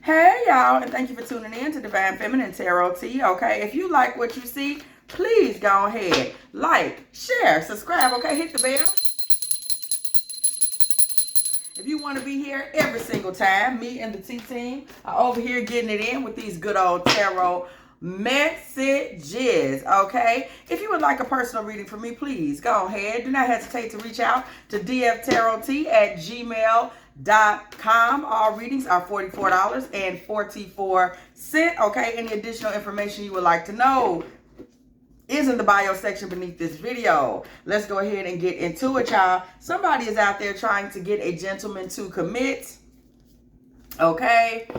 Hey y'all, and thank you for tuning in to Divine Feminine Tarot Tea. Okay, if you like what you see, please go ahead, like, share, subscribe. Okay, hit the bell. If you want to be here every single time, me and the T team are over here getting it in with these good old tarot messages. Okay, if you would like a personal reading from me, please go ahead. Do not hesitate to reach out to dftarottea@gmail.com. All readings are $44.44. Okay, any additional information you would like to know is in the bio section beneath this video. Let's go ahead and get into it, y'all. Somebody is out there trying to get a gentleman to commit. Okay.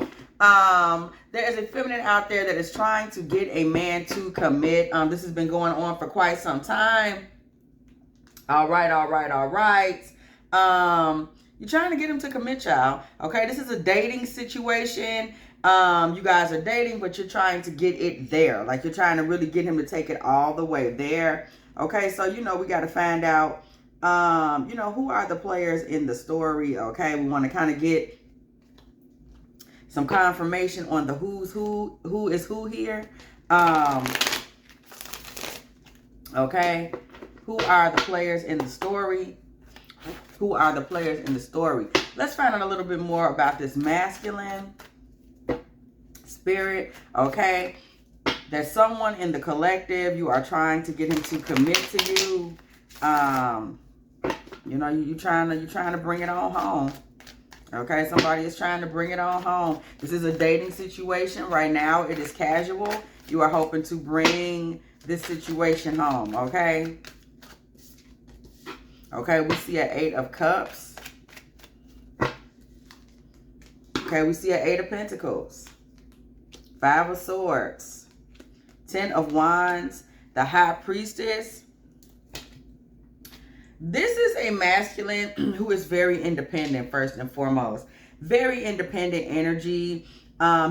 There is a feminine out there that is trying to get a man to commit. This has been going on for quite some time. All right. You're trying to get him to commit, y'all. Okay, this is a dating situation. You guys are dating, but you're trying to get it there. Like, you're trying to really get him to take it all the way there. Okay, so, we got to find out, who are the players in the story. Okay, we want to kind of get some confirmation on the who is who here. Okay, who are the players in the story? Who are the players in the story? Let's find out a little bit more about this masculine spirit. Okay, there's someone in the collective. You are trying to get him to commit to you. You're trying to bring it on home. Okay, somebody is trying to bring it on home. This is a dating situation right now. It is casual. You are hoping to bring this situation home. Okay. Okay, we see an 8 of Cups. Okay, we see an 8 of Pentacles. 5 of Swords. 10 of Wands. The High Priestess. This is a masculine who is very independent, first and foremost. Very independent energy.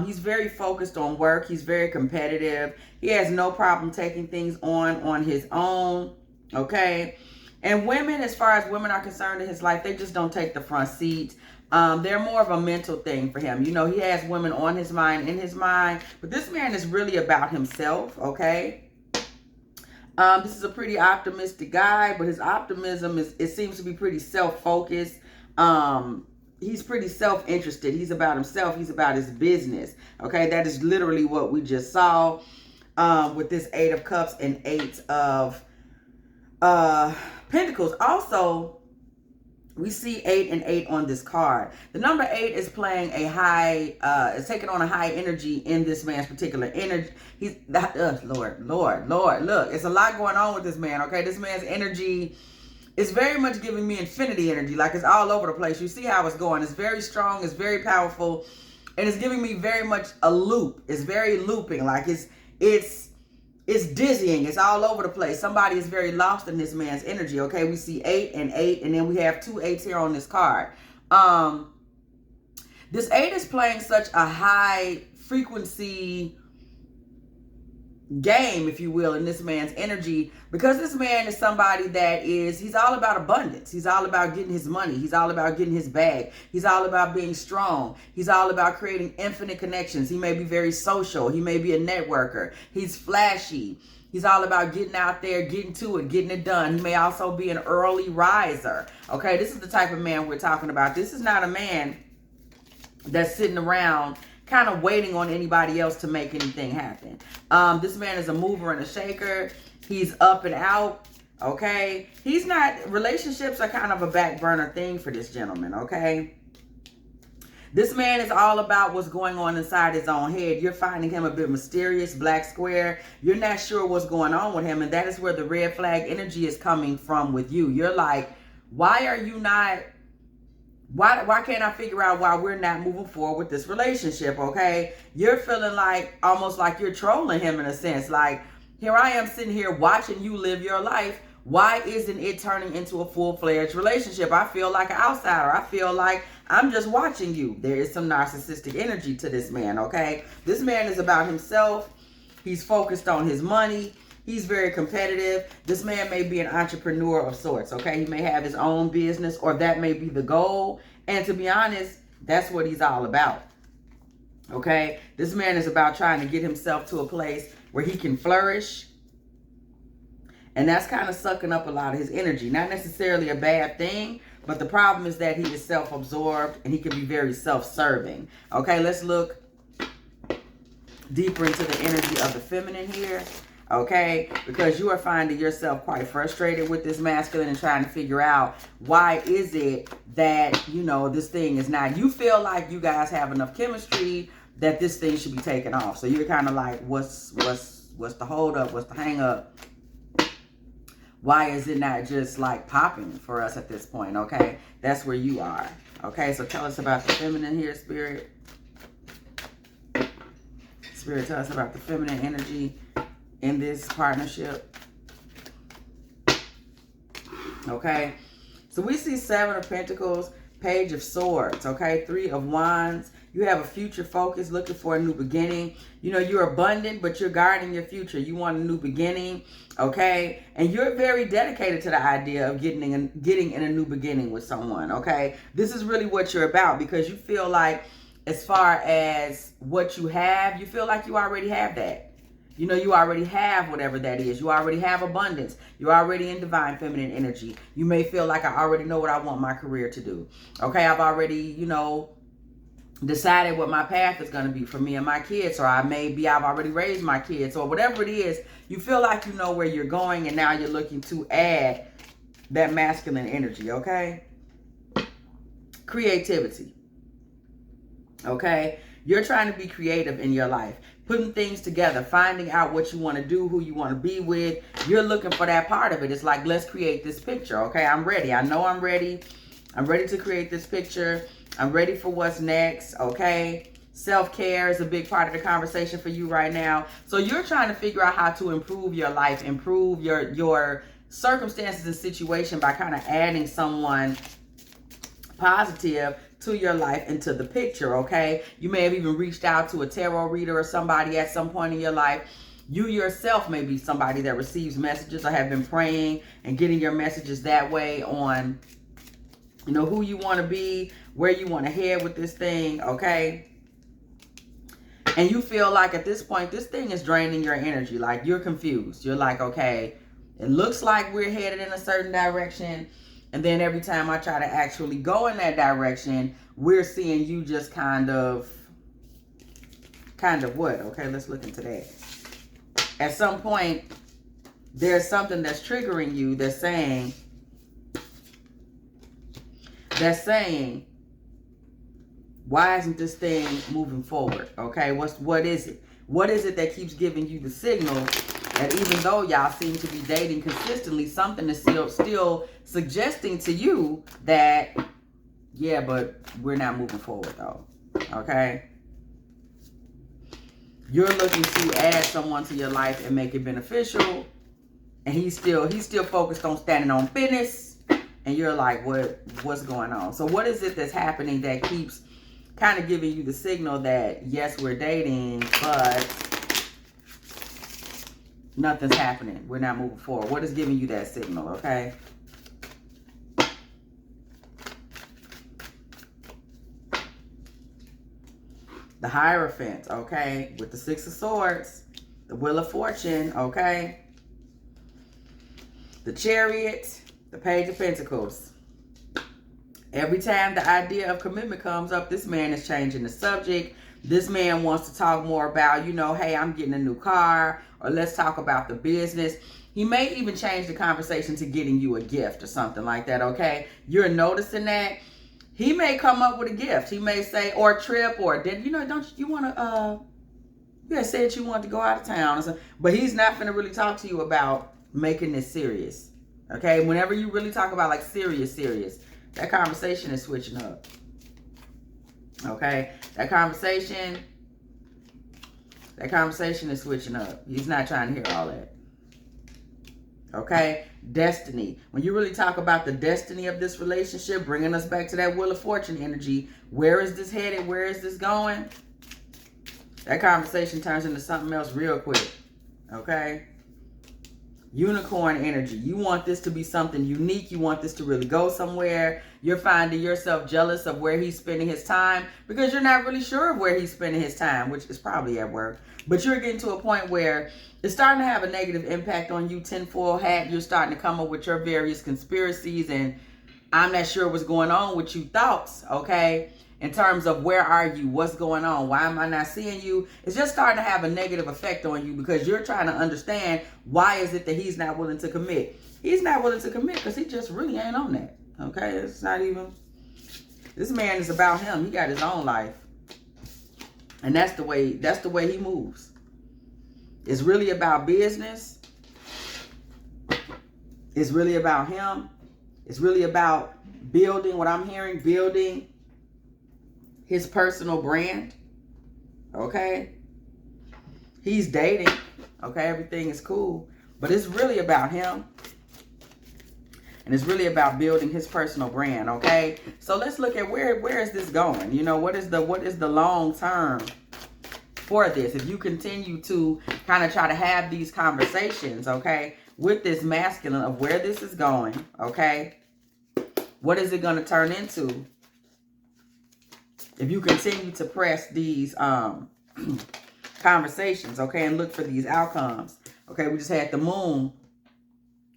He's very focused on work. He's very competitive. He has no problem taking things on his own. Okay. And women, as far as women are concerned in his life, they just don't take the front seat. They're more of a mental thing for him. He has women on his mind, in his mind. But this man is really about himself, okay? This is a pretty optimistic guy, but his optimism it seems to be pretty self-focused. He's pretty self-interested. He's about himself. He's about his business, okay? That is literally what we just saw with this 8 of Cups and 8 of Pentacles. Also, we see 8 and 8 on this card. The number 8 is playing a high, is taking on a high energy in this man's particular energy. He's, Lord, look, it's a lot going on with this man, okay? This man's energy is very much giving me infinity energy, like it's all over the place. You see how it's going. It's very strong, it's very powerful, and it's giving me very much a loop. It's very looping, like it's dizzying. It's all over the place. Somebody is very lost in this man's energy. Okay, we see 8 and 8, and then we have 2 8s here on this card. This 8 is playing such a high frequency game, if you will, in this man's energy, because this man is somebody that he's all about abundance. He's all about getting his money. He's all about getting his bag. He's all about being strong. He's all about creating infinite connections. He may be very social. He may be a networker. He's flashy. He's all about getting out there, getting to it, getting it done. He may also be an early riser. Okay, this is the type of man we're talking about. This is not a man that's sitting around kind of waiting on anybody else to make anything happen. This man is a mover and a shaker. He's up and out, okay? Relationships are kind of a back burner thing for this gentleman, okay? This man is all about what's going on inside his own head. You're finding him a bit mysterious, black square. You're not sure what's going on with him, and that is where the red flag energy is coming from with you. You're like, why are you not... Why can't I figure out why we're not moving forward with this relationship, okay? You're feeling like, almost like you're trolling him in a sense. Like, here I am sitting here watching you live your life. Why isn't it turning into a full-fledged relationship? I feel like an outsider. I feel like I'm just watching you. There is some narcissistic energy to this man, okay? This man is about himself. He's focused on his money. He's very competitive. This man may be an entrepreneur of sorts, okay? He may have his own business, or that may be the goal. And to be honest, that's what he's all about. Okay? This man is about trying to get himself to a place where he can flourish. And that's kind of sucking up a lot of his energy. Not necessarily a bad thing, but the problem is that he is self-absorbed and he can be very self-serving. Okay, let's look deeper into the energy of the feminine here. Okay, because you are finding yourself quite frustrated with this masculine and trying to figure out why is it that, you know, this thing is not, you feel like you guys have enough chemistry that this thing should be taken off. So you're kind of like, what's the hold up? What's the hang up? Why is it not just like popping for us at this point? Okay, that's where you are. Okay, so tell us about the feminine here, Spirit. Spirit, tell us about the feminine energy in this partnership. Okay, so we see 7 of Pentacles, Page of Swords, okay, 3 of Wands. You have a future focus, looking for a new beginning. You know, you're abundant, but you're guarding your future. You want a new beginning, okay? And you're very dedicated to the idea of getting in a new beginning with someone, okay? This is really what you're about, because you feel like, as far as what you have, you feel like you already have that. You know, you already have whatever that is. You already have abundance. You're already in divine feminine energy. You may feel like, I already know what I want my career to do. Okay, I've already, you know, decided what my path is going to be for me and my kids. Or I've already raised my kids. Or whatever it is, you feel like you know where you're going, and now you're looking to add that masculine energy, okay? Creativity. Okay? You're trying to be creative in your life. Putting things together, finding out what you want to do, who you want to be with. You're looking for that part of it. It's like, let's create this picture. Okay, I'm ready. I know I'm ready. I'm ready to create this picture. I'm ready for what's next. Okay, self-care is a big part of the conversation for you right now. So you're trying to figure out how to improve your life, improve your circumstances and situation by kind of adding someone positive to your life and to the picture, okay? You may have even reached out to a tarot reader or somebody at some point in your life. You yourself may be somebody that receives messages or have been praying and getting your messages that way on, you know, who you want to be, where you want to head with this thing, okay? And you feel like at this point, this thing is draining your energy. Like, you're confused. You're like, okay, it looks like we're headed in a certain direction. And then every time I try to actually go in that direction, we're seeing you just kind of what? Okay, let's look into that. At some point, there's something that's triggering you that's saying, why isn't this thing moving forward? Okay, what is it? What is it that keeps giving you the signal that even though y'all seem to be dating consistently, something is still suggesting to you that, yeah, but we're not moving forward though, okay? You're looking to add someone to your life and make it beneficial, and he's still focused on standing on business, and you're like, what's going on? So what is it that's happening that keeps kind of giving you the signal that, yes, we're dating, but nothing's happening. We're not moving forward. What is giving you that signal, okay? The Hierophant, okay? With the 6 of Swords. The Wheel of Fortune, okay? The Chariot. The Page of Pentacles. Every time the idea of commitment comes up, this man is changing the subject. This man wants to talk more about, you know, hey, I'm getting a new car, or let's talk about the business. He may even change the conversation to getting you a gift or something like that, okay? You're noticing that. He may come up with a gift. He may say, or a trip, or, you know, don't you want to, you had said you wanted to go out of town or something. But he's not going to really talk to you about making this serious, okay? Whenever you really talk about, like, serious, that conversation is switching up, okay? That conversation is switching up. He's not trying to hear all that. Okay? Destiny. When you really talk about the destiny of this relationship, bringing us back to that Wheel of Fortune energy, where is this headed? Where is this going? That conversation turns into something else real quick. Okay? Unicorn energy. You want this to be something unique. You want this to really go somewhere. You're finding yourself jealous of where he's spending his time because you're not really sure of where he's spending his time, which is probably at work. But you're getting to a point where it's starting to have a negative impact on you. Tinfoil hat. You're starting to come up with your various conspiracies and I'm not sure what's going on with you thoughts, okay? In terms of where are you? What's going on? Why am I not seeing you? It's just starting to have a negative effect on you because you're trying to understand why is it that he's not willing to commit. He's not willing to commit because he just really ain't on that, okay? It's not even... This man is about him. He got his own life. And that's the way he moves. It's really about business. It's really about him. It's really about building, what I'm hearing, building his personal brand, okay? He's dating, okay? Everything is cool, but it's really about him. And it's really about building his personal brand, okay? So let's look at where is this going? You know, what is the long term for this? If you continue to kind of try to have these conversations, okay, with this masculine of where this is going, okay? What is it going to turn into? If you continue to press these conversations, okay, and look for these outcomes. Okay, we just had the moon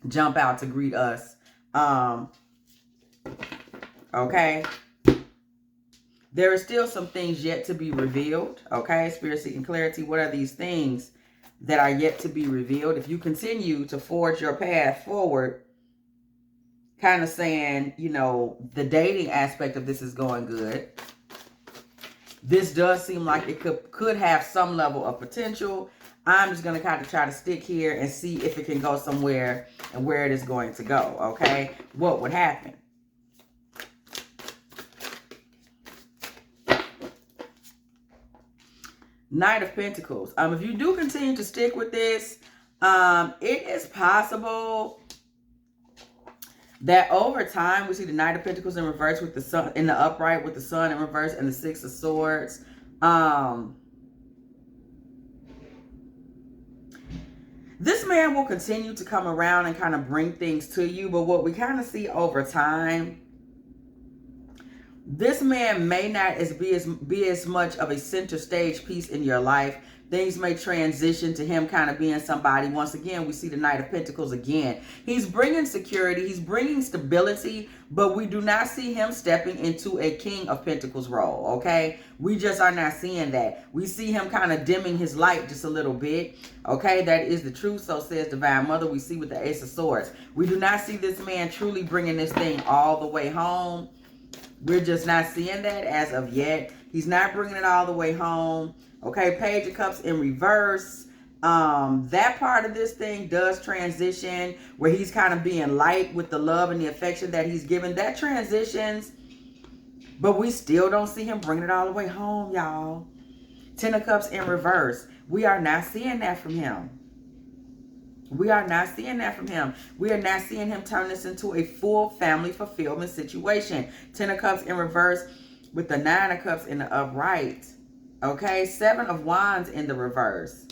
jump out to greet us. Okay. There are still some things yet to be revealed. Okay, Spirit seeking clarity. What are these things that are yet to be revealed? If you continue to forge your path forward, kind of saying, you know, the dating aspect of this is going good. This does seem like it could have some level of potential. I'm just going to kind of try to stick here and see if it can go somewhere and where it is going to go, okay? What would happen? Knight of Pentacles. If you do continue to stick with this, it is possible that over time, we see the Knight of Pentacles in reverse with the sun, in the upright with the sun in reverse and the Six of Swords. This man will continue to come around and kind of bring things to you. But what we kind of see over time, this man may not be as much of a center stage piece in your life. Things may transition to him kind of being somebody. Once again, we see the Knight of Pentacles again. He's bringing security. He's bringing stability. But we do not see him stepping into a King of Pentacles role, okay? We just are not seeing that. We see him kind of dimming his light just a little bit, okay? That is the truth, so says Divine Mother. We see with the Ace of Swords. We do not see this man truly bringing this thing all the way home. We're just not seeing that as of yet. He's not bringing it all the way home. Okay, Page of Cups in reverse. That part of this thing does transition where he's kind of being light with the love and the affection that he's given. That transitions, but we still don't see him bringing it all the way home, y'all. Ten of Cups in reverse. We are not seeing that from him. We are not seeing that from him. We are not seeing him turn this into a full family fulfillment situation. Ten of Cups in reverse with the Nine of Cups in the upright. Okay, Seven of Wands in the reverse.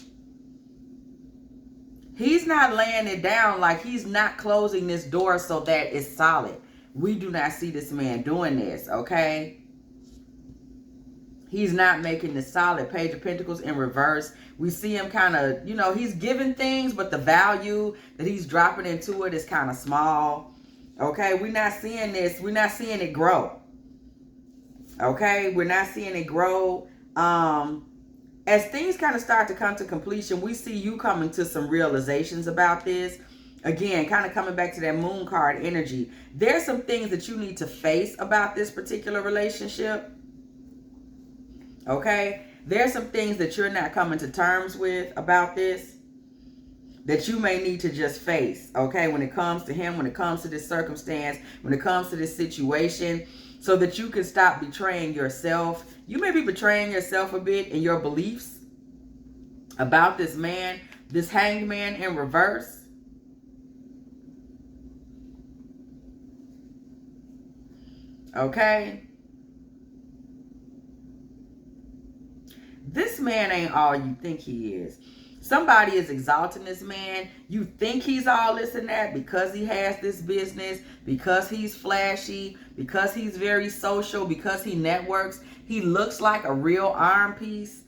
He's not laying it down, like he's not closing this door so that it's solid. We do not see this man doing this, okay? He's not making this solid. Page of Pentacles in reverse. We see him kind of, you know, he's giving things, but the value that he's dropping into it is kind of small. Okay, we're not seeing this. We're not seeing it grow. Okay, we're not seeing it grow. As things kind of start to come to completion, we see you coming to some realizations about this. Again, kind of coming back to that moon card energy. There's some things that you need to face about this particular relationship. Okay? There's some things that you're not coming to terms with about this that you may need to just face. Okay? When it comes to him, when it comes to this circumstance, when it comes to this situation, so that you can stop betraying yourself. You may be betraying yourself a bit in your beliefs about this man, this Hanged Man in reverse. Okay? This man ain't all you think he is. Somebody is exalting this man. You think he's all this and that because he has this business, because he's flashy, because he's very social, because he networks. He looks like a real iron piece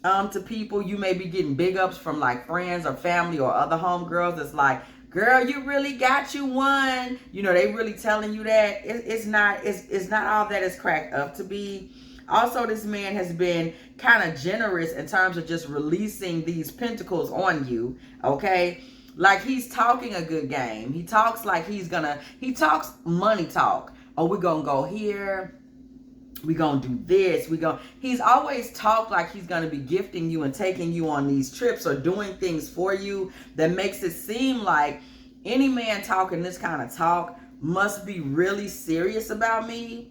to people. You may be getting big ups from like friends or family or other homegirls. It's like, girl, you really got you one. You know, they really telling you that. It's not all that it's cracked up to be. Also, this man has been kind of generous in terms of just releasing these pentacles on you, okay? Like, he's talking a good game. He talks like he talks money talk. Oh, we're going to go here. We're going to do this. He's always talked like he's going to be gifting you and taking you on these trips or doing things for you that makes it seem like any man talking this kind of talk must be really serious about me.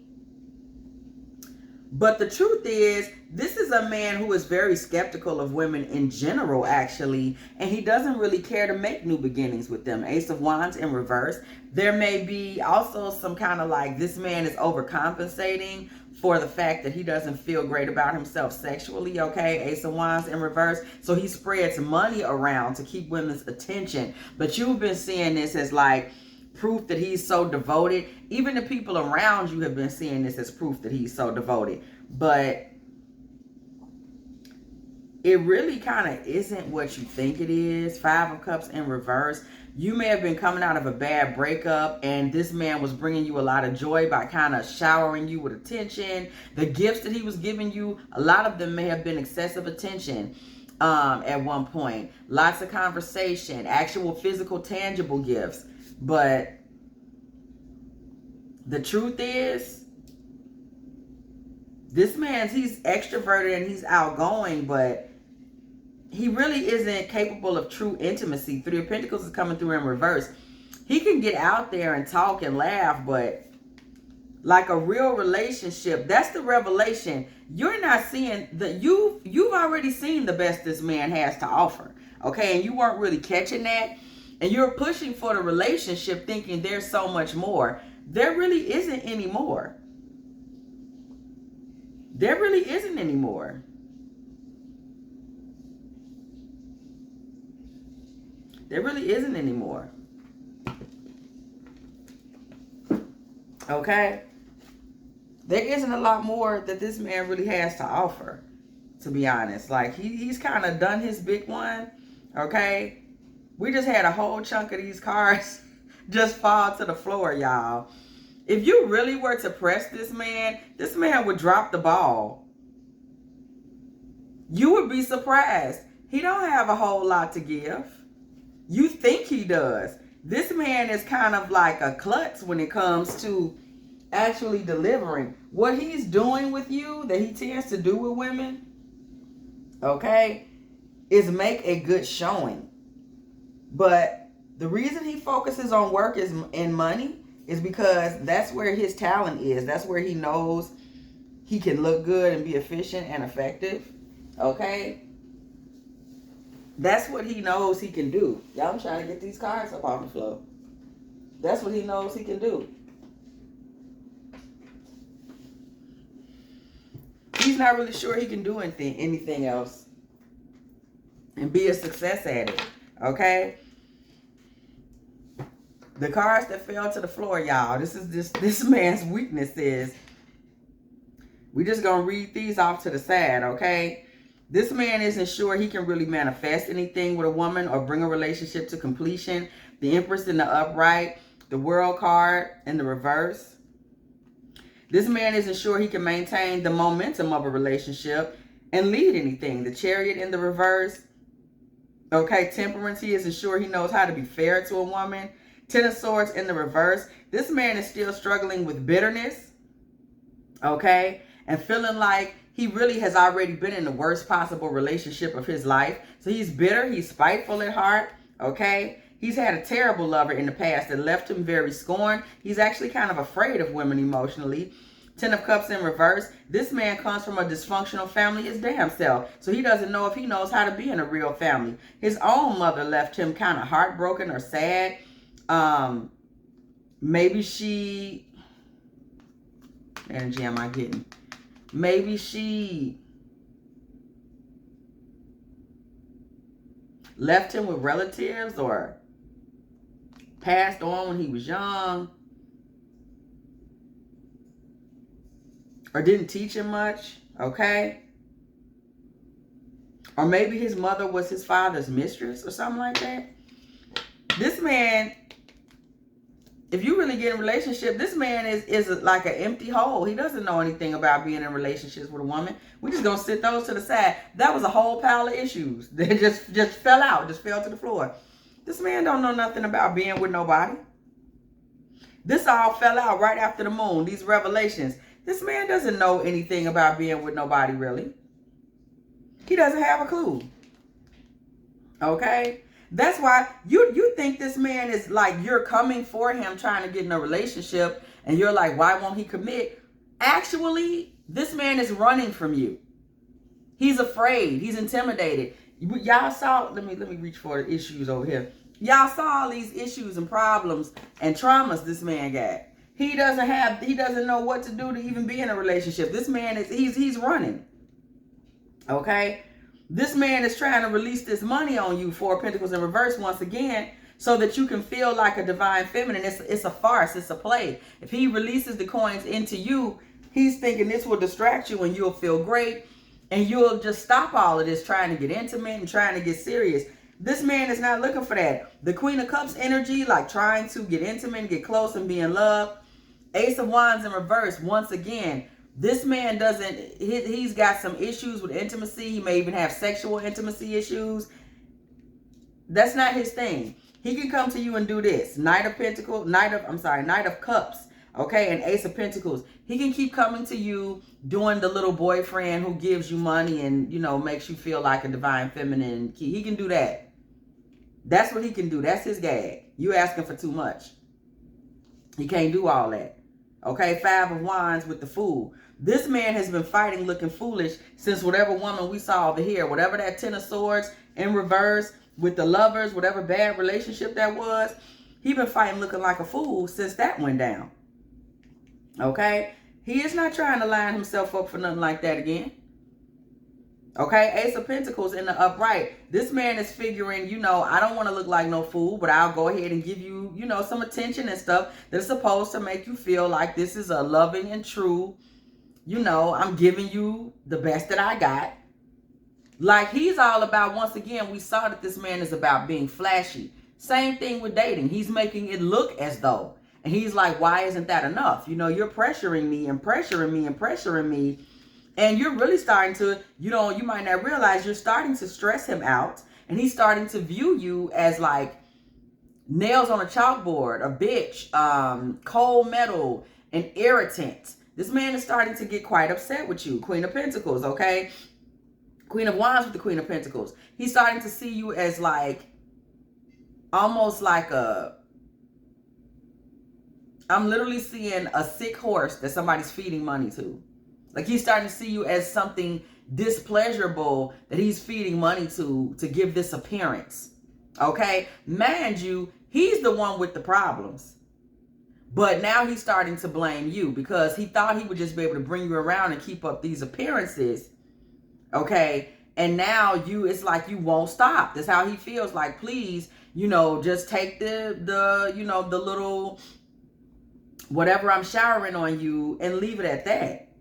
But the truth is, this is a man who is very skeptical of women in general, actually, and he doesn't really care to make new beginnings with them. Ace of Wands in reverse. There may be also some kind of like, this man is overcompensating for the fact that he doesn't feel great about himself sexually, okay? Ace of Wands in reverse. So he spreads money around to keep women's attention. But you've been seeing this as like proof that he's so devoted. Even the people around you have been seeing this as proof that he's so devoted. But it really kind of isn't what you think it is. Five of Cups in reverse. You may have been coming out of a bad breakup and this man was bringing you a lot of joy by kind of showering you with attention. The gifts that he was giving you, a lot of them may have been excessive attention at one point. Lots of conversation, actual physical, tangible gifts. But the truth is, this man's, he's extroverted and he's outgoing, but he really isn't capable of true intimacy. Three of Pentacles is coming through in reverse. He can get out there and talk and laugh, but like a real relationship, that's the revelation. You're not seeing you've already seen the best this man has to offer. Okay, and you weren't really catching that. And you're pushing for the relationship thinking there's so much more. There really isn't any more. There really isn't any more. There really isn't any more. Okay? There isn't a lot more that this man really has to offer, to be honest. Like, he's kind of done his big one. Okay? We just had a whole chunk of these cards just fall to the floor, y'all. If you really were to press this man would drop the ball. You would be surprised. He don't have a whole lot to give. You think he does. This man is kind of like a klutz when it comes to actually delivering. What he's doing with you, that he tends to do with women, okay, is make a good showing. But the reason he focuses on work and money is because that's where his talent is. That's where he knows he can look good and be efficient and effective. Okay? That's what he knows he can do. Y'all, I'm trying to get these cards up off the floor. That's what he knows he can do. He's not really sure he can do anything else and be a success at it. Okay? The cards that fell to the floor, y'all. This man's weakness is. We just gonna read these off to the side, okay? This man isn't sure he can really manifest anything with a woman or bring a relationship to completion. The Empress in the upright, the World card in the reverse. This man isn't sure he can maintain the momentum of a relationship and lead anything. The Chariot in the reverse. Okay, Temperance, he isn't sure he knows how to be fair to a woman. Ten of Swords in the reverse. This man is still struggling with bitterness. Okay? And feeling like he really has already been in the worst possible relationship of his life. So he's bitter. He's spiteful at heart. Okay? He's had a terrible lover in the past that left him very scorned. He's actually kind of afraid of women emotionally. Ten of Cups in reverse. This man comes from a dysfunctional family his damn self. So he doesn't know if he knows how to be in a real family. His own mother left him kind of heartbroken or sad. Maybe she, energy am I getting? Maybe she left him with relatives or passed on when he was young, or didn't teach him much, okay? Or maybe his mother was his father's mistress or something like that. This man, if you really get in a relationship, this man is like an empty hole. He doesn't know anything about being in relationships with a woman. We just gonna sit those to the side. That was a whole pile of issues that just fell out, just fell to the floor. This man don't know nothing about being with nobody. This all fell out right after the moon, these revelations. This man doesn't know anything about being with nobody, really. He doesn't have a clue. Okay? That's why you think this man is like, you're coming for him trying to get in a relationship, and you're like, why won't he commit? Actually, this man is running from you. He's afraid. He's intimidated. Y'all saw, let me reach for the issues over here. Y'all saw all these issues and problems and traumas this man got. He doesn't know what to do to even be in a relationship. This man he's running. Okay? This man is trying to release this money on you, 4 of Pentacles in reverse once again, so that you can feel like a divine feminine. It's a farce. It's a play. If he releases the coins into you, he's thinking this will distract you and you'll feel great. And you'll just stop all of this trying to get intimate and trying to get serious. This man is not looking for that. The Queen of Cups energy, like trying to get intimate and get close and be in love. Ace of Wands in reverse, once again. This man he's got some issues with intimacy. He may even have sexual intimacy issues. That's not his thing. He can come to you and do this. Knight of Cups. Okay, and Ace of Pentacles. He can keep coming to you doing the little boyfriend who gives you money and, makes you feel like a divine feminine. He can do that. That's what he can do. That's his gag. You asking for too much. He can't do all that. Okay, 5 of Wands with the Fool. This man has been fighting looking foolish since whatever woman we saw over here, whatever that 10 of Swords in reverse with the Lovers, whatever bad relationship that was, he been fighting looking like a fool since that went down. Okay? He is not trying to line himself up for nothing like that again. Okay? Ace of Pentacles in the upright. This man is figuring, I don't want to look like no fool, but I'll go ahead and give you, some attention and stuff that's supposed to make you feel like this is a loving and true, I'm giving you the best that I got. Like he's all about, once again, we saw that this man is about being flashy. Same thing with dating. He's making it look as though. And he's like, why isn't that enough? You're pressuring me and pressuring me and pressuring me. And you're really starting to, you might not realize you're starting to stress him out. And he's starting to view you as like nails on a chalkboard, a bitch, cold metal, an irritant. This man is starting to get quite upset with you. Queen of Pentacles, okay? Queen of Wands with the Queen of Pentacles. He's starting to see you as like, almost like I'm literally seeing a sick horse that somebody's feeding money to. Like he's starting to see you as something displeasurable that he's feeding money to give this appearance. Okay? Mind you, he's the one with the problems. But now he's starting to blame you because he thought he would just be able to bring you around and keep up these appearances. Okay? And now it's like you won't stop. That's how he feels like, please, just take the little whatever I'm showering on you and leave it at that.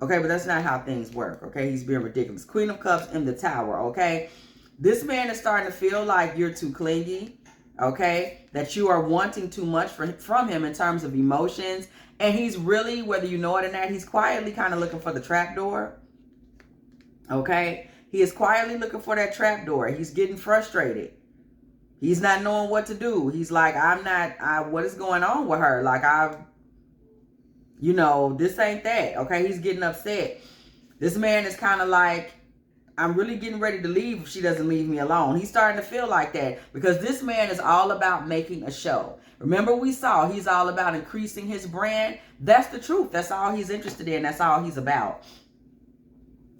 Okay, but that's not how things work. Okay, he's being ridiculous. Queen of Cups in the Tower. Okay, this man is starting to feel like you're too clingy. Okay, that you are wanting too much from him in terms of emotions. And he's really, whether you know it or not, he's quietly kind of looking for the trapdoor. Okay, he is quietly looking for that trapdoor. He's getting frustrated. He's not knowing what to do. He's like, what is going on with her? Like, this ain't that. Okay, he's getting upset. This man is kind of like, I'm really getting ready to leave if she doesn't leave me alone. He's starting to feel like that because this man is all about making a show. Remember we saw he's all about increasing his brand. That's the truth. That's all he's interested in. That's all he's about.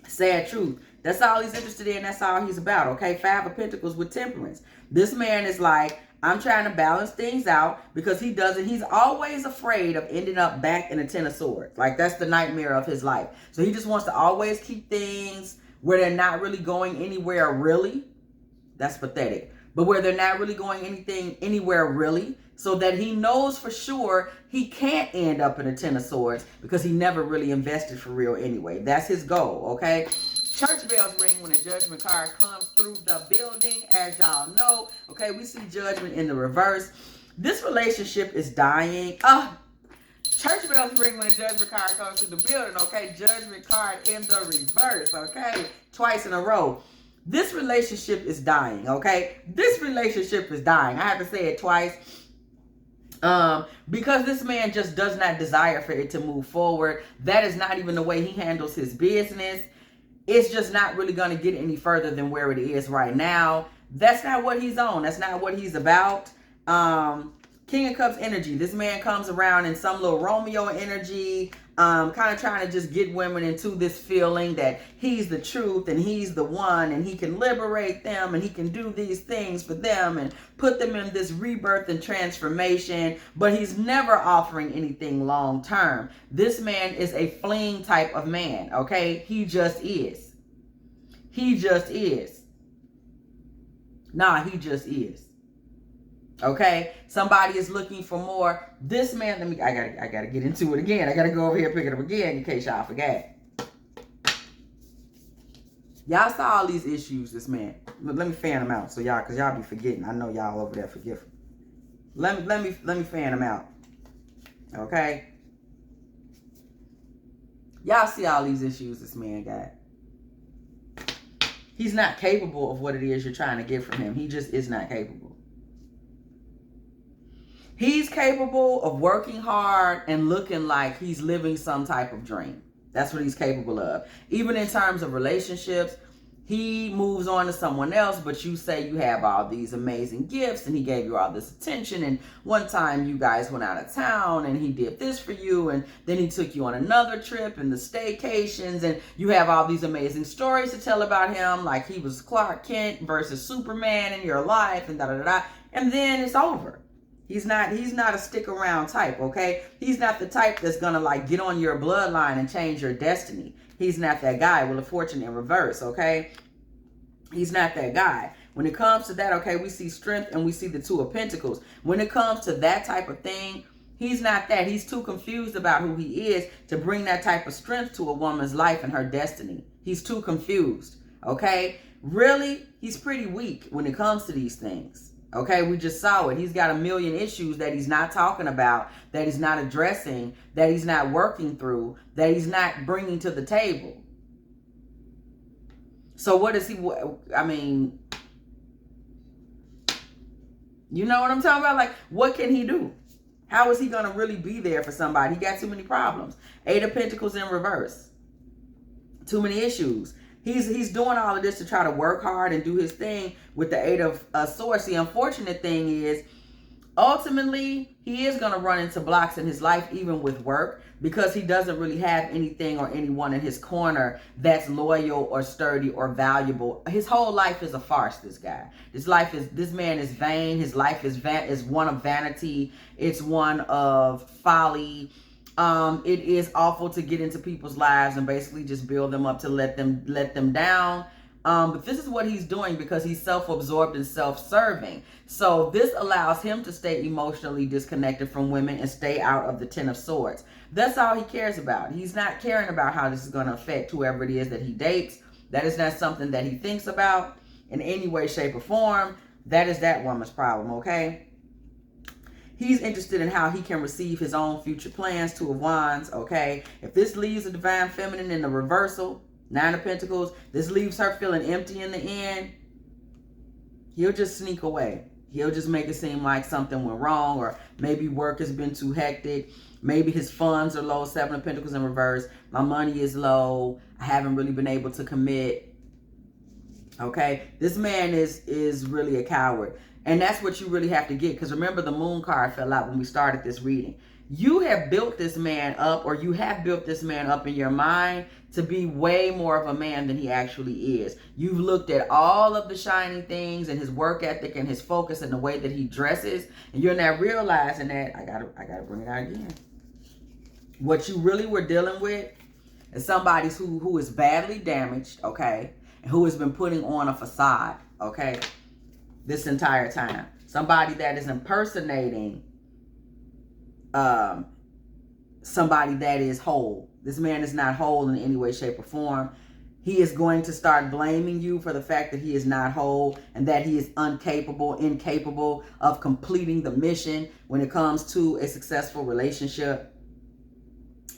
Sad truth. That's all he's interested in. That's all he's about. Okay, 5 of Pentacles with Temperance. This man is like, I'm trying to balance things out because he's always afraid of ending up back in a 10 of Swords. Like that's the nightmare of his life. So he just wants to always keep things where they're not really going anywhere really. That's pathetic. But where they're not really going anywhere really, so that he knows for sure he can't end up in a Ten of Swords because he never really invested for real anyway. That's his goal, okay? Church bells ring when the Judgment card comes through the building, as y'all know. Okay, we see Judgment in the reverse. This relationship is dying. Church bells ring when the Judgment card comes through the building, okay? Judgment card in the reverse, okay? Twice in a row. This relationship is dying, okay? This relationship is dying. I have to say it twice. Because this man just does not desire for it to move forward. That is not even the way he handles his business. It's just not really going to get any further than where it is right now. That's not what he's on. That's not what he's about. King of Cups energy. This man comes around in some little Romeo energy, kind of trying to just get women into this feeling that he's the truth and he's the one and he can liberate them and he can do these things for them and put them in this rebirth and transformation, but he's never offering anything long term. This man is a fleeing type of man, okay? He just is. He just is. Nah, he just is. Okay, somebody is looking for more. This man, I gotta get into it again. I gotta go over here and pick it up again in case y'all forgot. Y'all saw all these issues, this man. Let me fan them out, so y'all, cause y'all be forgetting. I know y'all over there forgetful. Let me fan them out. Okay. Y'all see all these issues this man got. He's not capable of what it is you're trying to get from him. He just is not capable. He's capable of working hard and looking like he's living some type of dream. That's what he's capable of. Even in terms of relationships, he moves on to someone else, but you say you have all these amazing gifts and he gave you all this attention. And one time you guys went out of town and he did this for you. And then he took you on another trip and the staycations. And you have all these amazing stories to tell about him. Like he was Clark Kent versus Superman in your life and da-da-da-da. And then it's over. He's not a stick around type, okay? He's not the type that's gonna like get on your bloodline and change your destiny. He's not that guy with a fortune in reverse, okay? He's not that guy. When it comes to that, okay, we see strength and we see the Two of Pentacles. When it comes to that type of thing, he's not that. He's too confused about who he is to bring that type of strength to a woman's life and her destiny. He's too confused, okay? Really, he's pretty weak when it comes to these things. Okay, we just saw it. He's got a million issues that he's not talking about, that he's not addressing, that he's not working through, that he's not bringing to the table. So what is he, I mean, you know what I'm talking about? Like, what can he do? How is he going to really be there for somebody? He got too many problems. Eight of Pentacles in reverse. Too many issues. He's doing all of this to try to work hard and do his thing with the Eight of Swords. The unfortunate thing is, ultimately, he is going to run into blocks in his life, even with work, because he doesn't really have anything or anyone in his corner that's loyal or sturdy or valuable. His whole life is a farce, this guy. This man is vain. His life is one of vanity. It's one of folly. It is awful to get into people's lives and basically just build them up to let them down. But this is what he's doing because he's self-absorbed and self-serving. So this allows him to stay emotionally disconnected from women and stay out of the Ten of Swords. That's all he cares about. He's not caring about how this is going to affect whoever it is that he dates. That is not something that he thinks about in any way, shape, or form. That is that woman's problem, okay? He's interested in how he can receive his own future plans. Two of Wands, okay? If this leaves the Divine Feminine in the reversal, Nine of Pentacles, this leaves her feeling empty in the end, he'll just sneak away. He'll just make it seem like something went wrong, or maybe work has been too hectic. Maybe his funds are low, Seven of Pentacles in reverse. My money is low. I haven't really been able to commit. Okay? This man is really a coward. And that's what you really have to get. Because remember, the Moon card fell out when we started this reading. You have built this man up, or you have built this man up in your mind to be way more of a man than he actually is. You've looked at all of the shiny things and his work ethic and his focus and the way that he dresses, and you're not realizing that. I gotta bring it out again. What you really were dealing with is somebody who is badly damaged, okay, and who has been putting on a facade, okay. this entire time. Somebody that is impersonating somebody that is whole. This man is not whole in any way, shape, or form. He is going to start blaming you for the fact that he is not whole and that he is incapable of completing the mission when it comes to a successful relationship.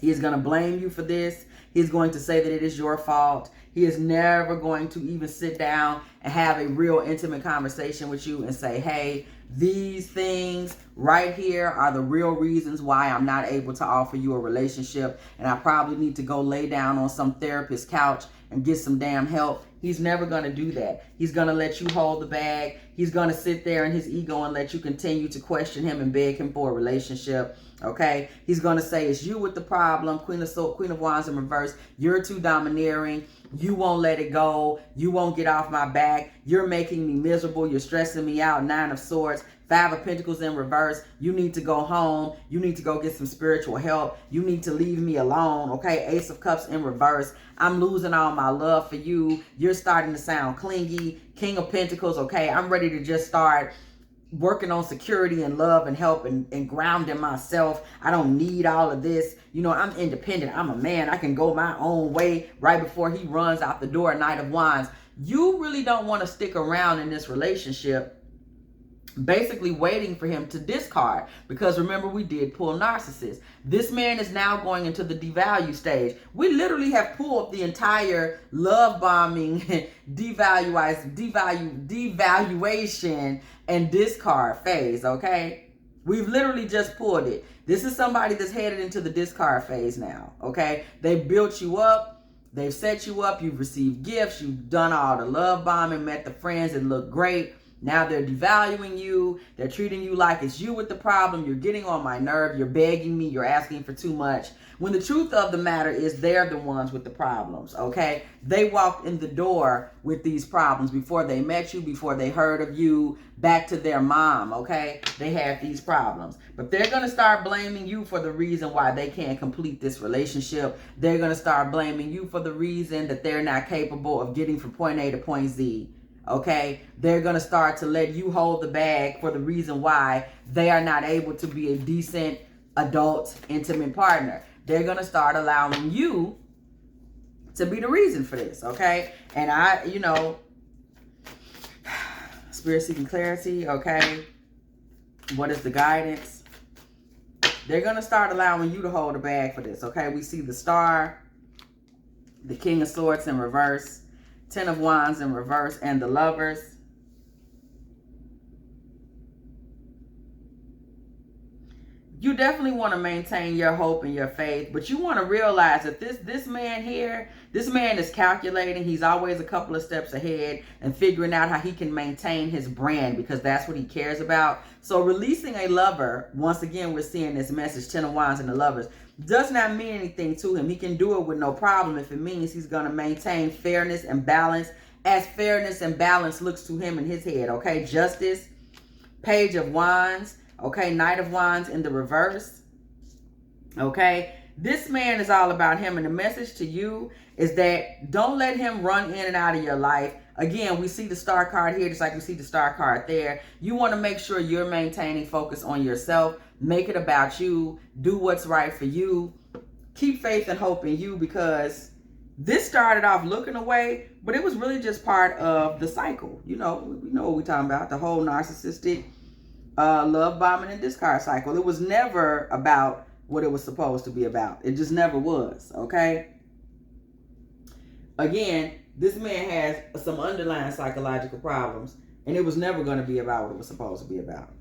He is going to blame you for this. He's going to say that it is your fault. He is never going to even sit down and have a real intimate conversation with you and say, hey, these things right here are the real reasons why I'm not able to offer you a relationship, and I probably need to go lay down on some therapist's couch and get some damn help. He's never going to do that. He's going to let you hold the bag. He's going to sit there in his ego and let you continue to question him and beg him for a relationship. Okay? He's going to say it's you with the problem. Queen of Wands in reverse. You're too domineering. You won't let it go. You won't get off my back. You're making me miserable. You're stressing me out. 9 of Swords. 5 of Pentacles in reverse. You need to go home. You need to go get some spiritual help. You need to leave me alone. Okay? Ace of Cups in reverse. I'm losing all my love for you. You're starting to sound clingy. King of Pentacles. Okay? I'm ready to just start working on security and love and help and grounding myself. I don't need all of this. You know, I'm independent. I'm a man. I can go my own way right before he runs out the door. Knight of Wands. You really don't want to stick around in this relationship basically waiting for him to discard, because remember, we did pull Narcissist. This man is now going into the devalue stage. We literally have pulled the entire love bombing, devaluation and discard phase. Okay, we've literally just pulled it. This is somebody that's headed into the discard phase now. Okay, they built you up, they've set you up, you've received gifts, you've done all the love bombing, met the friends that look great. Now they're devaluing you. They're treating you like it's you with the problem. You're getting on my nerve. You're begging me. You're asking for too much. When the truth of the matter is they're the ones with the problems, okay? They walked in the door with these problems before they met you, before they heard of you, back to their mom, okay? They have these problems. But they're going to start blaming you for the reason why they can't complete this relationship. They're going to start blaming you for the reason that they're not capable of getting from point A to point Z. Okay, they're going to start to let you hold the bag for the reason why they are not able to be a decent adult, intimate partner. They're going to start allowing you to be the reason for this. Okay, and Spirit seeking clarity. Okay, what is the guidance? They're going to start allowing you to hold the bag for this. Okay, we see the Star, the King of Swords in reverse, 10 of Wands in reverse, and the Lovers. You definitely want to maintain your hope and your faith, but you want to realize that this man here, this man is calculating. He's always a couple of steps ahead and figuring out how he can maintain his brand, because that's what he cares about. So releasing a lover, once again, we're seeing this message, 10 of Wands and the Lovers, does not mean anything to him. He can do it with no problem if it means he's going to maintain fairness and balance, as fairness and balance looks to him in his head. Okay, Justice, Page of Wands. Okay, Knight of Wands in the reverse. Okay, this man is all about him, and the message to you is that don't let him run in and out of your life. Again, we see the Star card here just like we see the Star card there. You want to make sure you're maintaining focus on yourself. Make it about you. Do what's right for you. Keep faith and hope in you, because this started off looking away, but it was really just part of the cycle. You know what we're talking about, the whole narcissistic love bombing and discard cycle. It was never about what it was supposed to be about. It just never was. Okay, again, this man has some underlying psychological problems, and it was never going to be about what it was supposed to be about.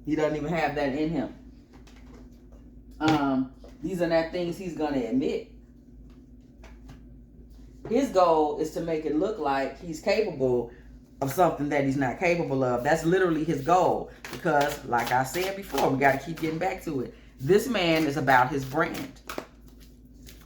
He doesn't even have that in him. These are not things he's going to admit. His goal is to make it look like he's capable of something that he's not capable of. That's literally his goal, because like I said before, we got to keep getting back to it. This man is about his brand.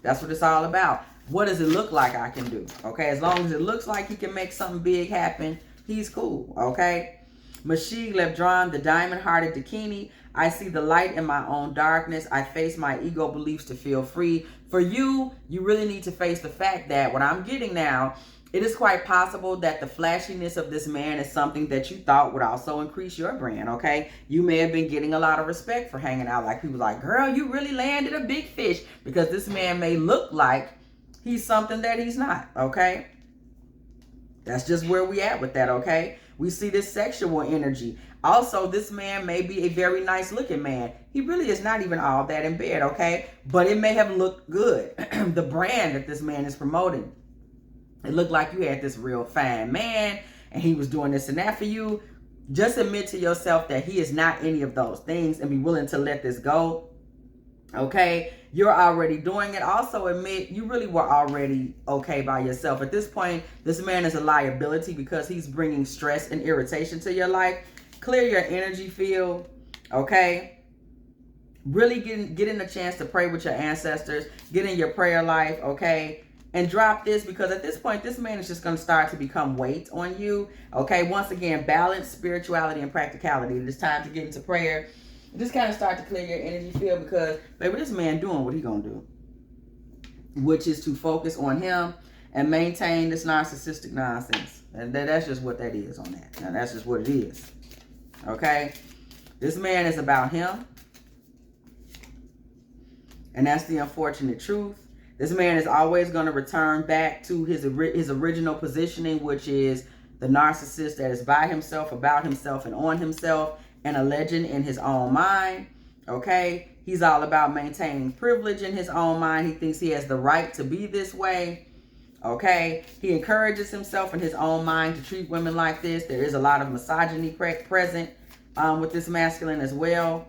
That's what it's all about. What does it look like I can do? Okay, as long as it looks like he can make something big happen, he's cool. Okay, Mashig Lebdron, the diamond-hearted Dakini. I see the light in my own darkness. I face my ego beliefs to feel free. For you, you really need to face the fact that what I'm getting now It is quite possible that the flashiness of this man is something that you thought would also increase your brand, okay? You may have been getting a lot of respect for hanging out. Like people like, girl, you really landed a big fish, because this man may look like he's something that he's not, okay? That's just where we at with that, okay? We see this sexual energy. Also, this man may be a very nice looking man. He really is not even all that in bed, okay? But it may have looked good. The brand that this man is promoting. It looked like you had this real fine man and he was doing this and that for you. Just admit to yourself that he is not any of those things and be willing to let this go. Okay? You're already doing it. Also admit you really were already okay by yourself. At this point, this man is a liability because he's bringing stress and irritation to your life. Clear your energy field. Okay? Really getting a chance to pray with your ancestors. Get in your prayer life. Okay? And drop this, because at this point, this man is just going to start to become weight on you. Okay, once again, balance, spirituality, and practicality. It is time to get into prayer. Just kind of start to clear your energy field, because, baby, this man doing what he going to do, which is to focus on him and maintain this narcissistic nonsense. And that's just what that is on that. Now, that's just what it is. Okay? This man is about him. And that's the unfortunate truth. This man is always going to return back to his original positioning, which is the narcissist that is by himself, about himself, and on himself, and a legend in his own mind. Okay? He's all about maintaining privilege in his own mind. He thinks he has the right to be this way. Okay? He encourages himself in his own mind to treat women like this. There is a lot of misogyny present with this masculine as well.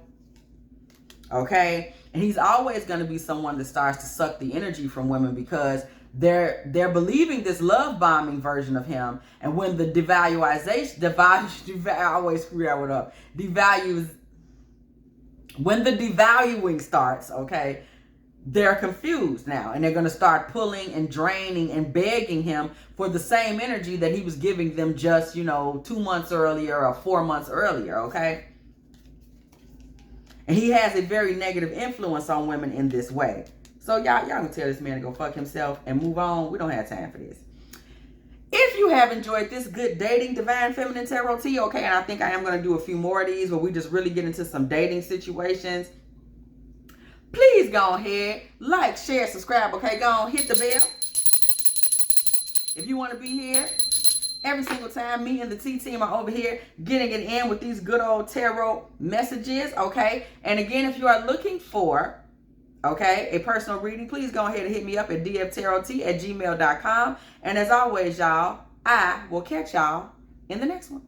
Okay? And he's always going to be someone that starts to suck the energy from women, because they're believing this love bombing version of him. And when the when the devaluing starts, okay, they're confused now. And they're going to start pulling and draining and begging him for the same energy that he was giving them just, 2 months earlier or 4 months earlier, okay? And he has a very negative influence on women in this way. So y'all can tell this man to go fuck himself and move on. We don't have time for this. If you have enjoyed this good dating Divine Feminine Tarot tea, okay, and I think I am going to do a few more of these where we just really get into some dating situations, please go ahead, like, share, subscribe, okay? Go on, hit the bell. If you want to be here every single time, me and the T team are over here getting it in with these good old tarot messages, okay? And again, if you are looking for, okay, a personal reading, please go ahead and hit me up at dftarottea@gmail.com. And as always, y'all, I will catch y'all in the next one.